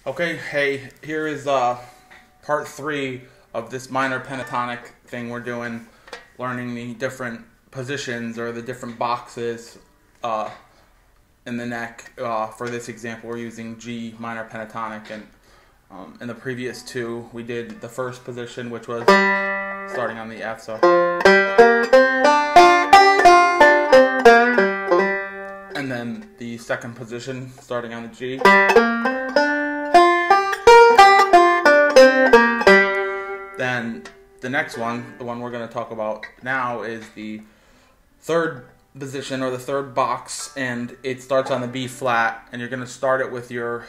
Okay, hey, here is part 3 of this minor pentatonic thing we're doing, learning the different positions or the different boxes in the neck. For this example, we're using G minor pentatonic, and in the previous two, we did the first position, which was starting on the F, so. And then the second position, starting on the G. Then the next one, the one we're going to talk about now, is the third position or the third box, and it starts on the B flat, and you're going to start it with your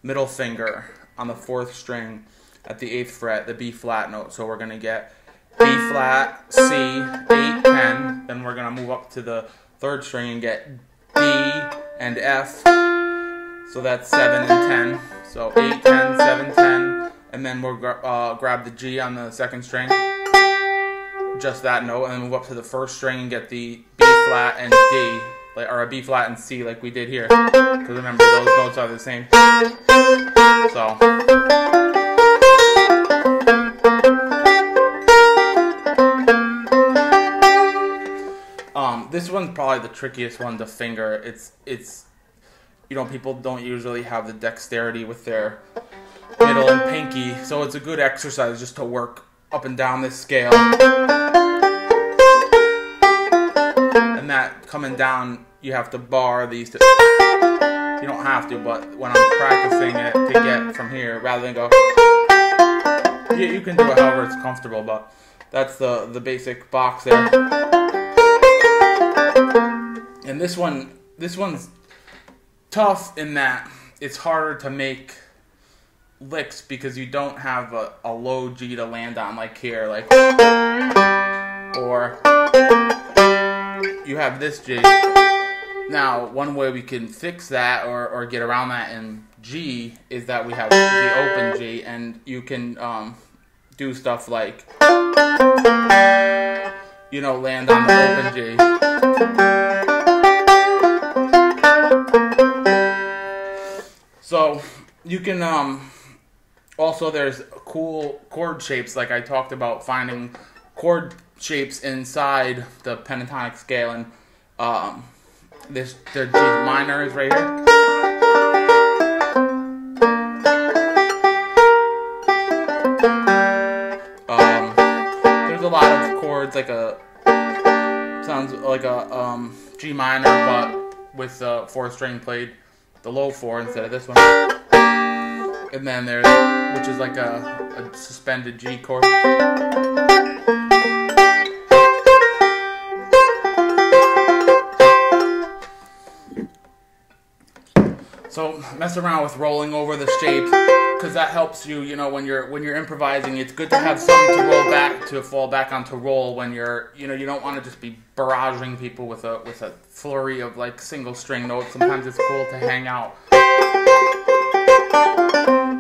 middle finger on the 4th string at the 8th fret, the B flat note. So we're going to get B flat, C, 8, 10, then we're going to move up to the 3rd string and get D and F, so that's 7 and 10, so 8, 10, 7, 10. And then we'll grab the G on the 2nd string, just that note, and then move up to the 1st string and get the B flat and D, or a B flat and C like we did here. Because remember, those notes are the same. So. This one's probably the trickiest one to finger. It's people don't usually have the dexterity with their middle and pinky, so it's a good exercise just to work up and down this scale. And that coming down, you have to bar these two. You don't have to, but when I'm practicing it to get from here, rather than go, you can do it however it's comfortable, but that's the basic box there. And this one's tough in that it's harder to make licks because you don't have a low G to land on like here, or you have this G. Now, one way we can fix that or get around that in G is that we have the open G, and you can do stuff like land on the open G. So you can also, there's cool chord shapes, like I talked about, finding chord shapes inside the pentatonic scale, and the G minor is right here. There's a lot of chords, sounds like a G minor, but with the 4th string played the low 4 instead of this one. And then there's, which is like a suspended G chord. So mess around with rolling over the shapes, because that helps you. When you're improvising, it's good to have something to roll back, to fall back on, to roll when you're you don't want to just be barraging people with a flurry of like single string notes. Sometimes it's cool to hang out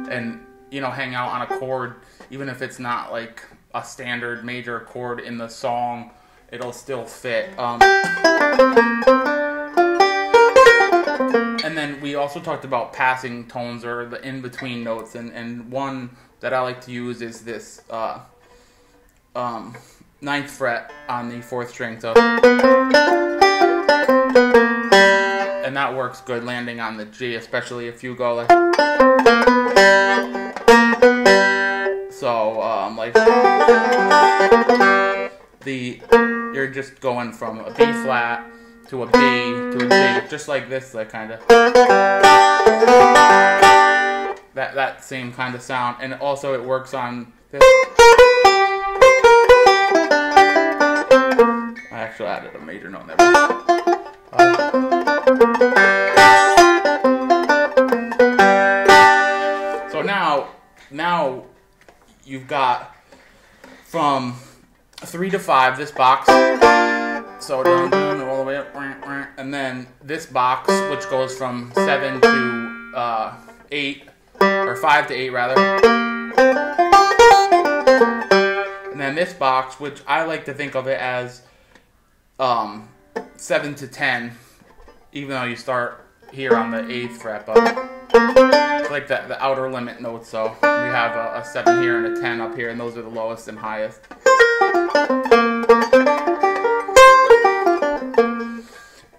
and hang out on a chord, even if it's not like a standard major chord in the song, it'll still fit. And then we also talked about passing tones, or the in-between notes, and one that I like to use is this 9th fret on the 4th string, so, and that works good landing on the G, especially if you go like, so you're just going from a B flat to a B to a G, just like this, kind of that same kind of sound. And also it works on this. I actually added a major note there. So now you've got from 3 to 5 this box. So all the way up, and then this box, which goes from 7 to 8, or 5 to 8 rather. And then this box, which I like to think of it as 7 to 10, even though you start here on the 8th fret, but like the outer limit notes. So we have a 7 here and a 10 up here, and those are the lowest and highest.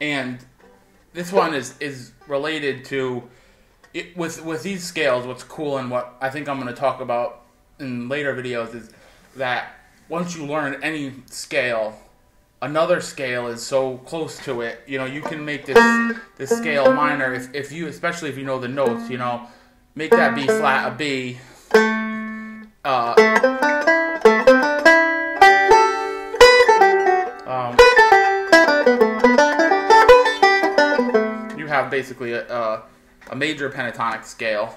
And this one is related to it, with these scales. What's cool and what I think I'm going to talk about in later videos is that once you learn any scale, another scale is so close to it. You know, you can make this scale minor if you, especially if you know the notes. You know, make that B flat a B. You have basically a major pentatonic scale.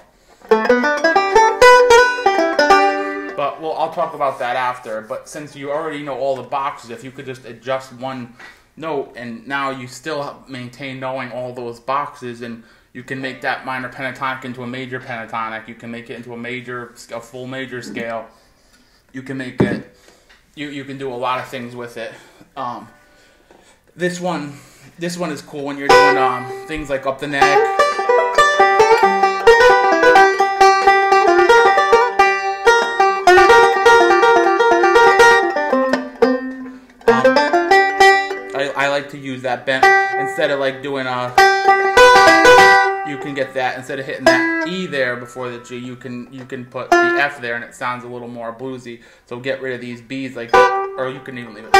But well, I'll talk about that after. But since you already know all the boxes, if you could just adjust one note, and now you still maintain knowing all those boxes, and you can make that minor pentatonic into a major pentatonic. You can make it into a full major scale. You can make it. You can do a lot of things with it. This one is cool when you're doing things like up the neck. I like to use that bent instead of like doing you can get that instead of hitting that E there before the G, you can put the F there and it sounds a little more bluesy. So get rid of these B's like that, or you can even leave it.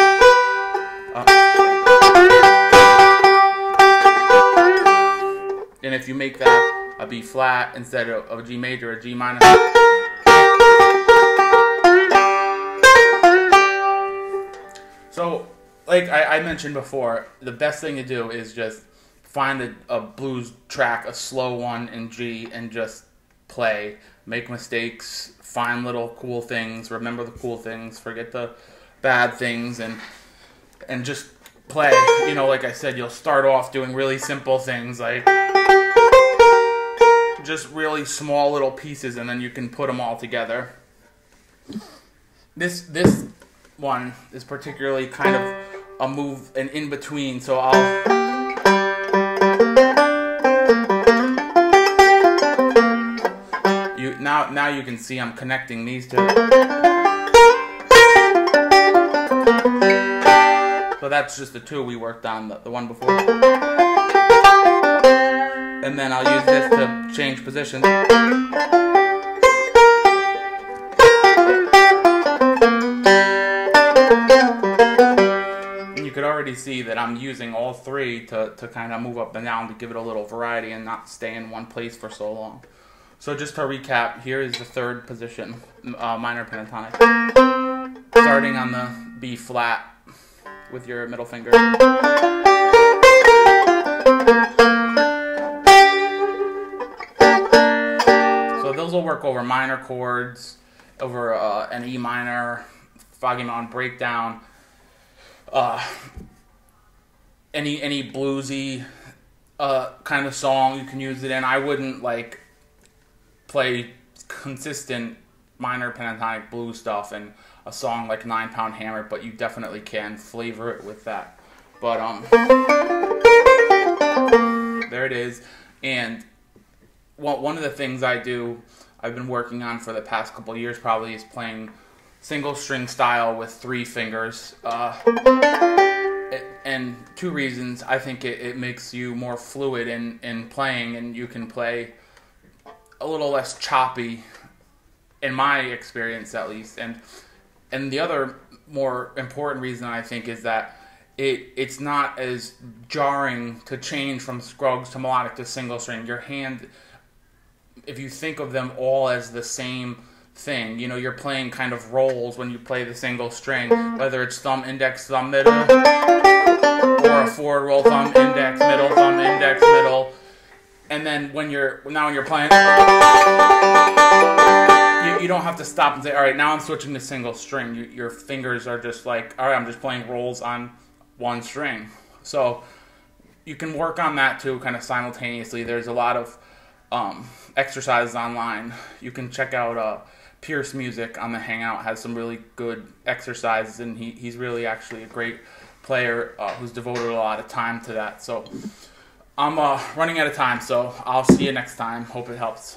And if you make that a B flat instead of a G major or a G minor. So, like I mentioned before, the best thing to do is just find a blues track, a slow one in G, and just play. Make mistakes, find little cool things, remember the cool things, forget the bad things, and just play. You know, like I said, you'll start off doing really simple things, like just really small little pieces, and then you can put them all together. This one is particularly kind of a move, an in-between, so now you can see I'm connecting these two. So that's just the two we worked on, the one before. And then I'll use this to change positions. And you could already see that I'm using all three to kind of move up and down to give it a little variety and not stay in one place for so long. So just to recap, here is the third position, minor pentatonic. Starting on the B flat with your middle finger. So those will work over minor chords, over an E minor, Foggy Mountain Breakdown, any bluesy kind of song you can use it in. I wouldn't like play consistent minor pentatonic blues stuff in a song like 9 Pound Hammer, but you definitely can flavor it with that. But there it is. And one of the things I've been working on for the past couple of years probably is playing single string style with 3 fingers. And 2 reasons. I think it makes you more fluid in playing, and you can play a little less choppy, in my experience at least. And the other more important reason I think is that it's not as jarring to change from Scruggs to melodic to single string. Your hand, if you think of them all as the same thing, you know, you're playing kind of rolls when you play the single string, whether it's thumb, index, thumb, middle, or a forward roll, thumb, index, middle. And then when you're playing, you don't have to stop and say, all right, now I'm switching to single string. Your fingers are just like, all right, I'm just playing rolls on one string. So you can work on that too, kind of simultaneously. There's a lot of exercises online. You can check out Pierce Music on the Hangout, has some really good exercises, and he's really actually a great player who's devoted a lot of time to that. So I'm running out of time, so I'll see you next time. Hope it helps.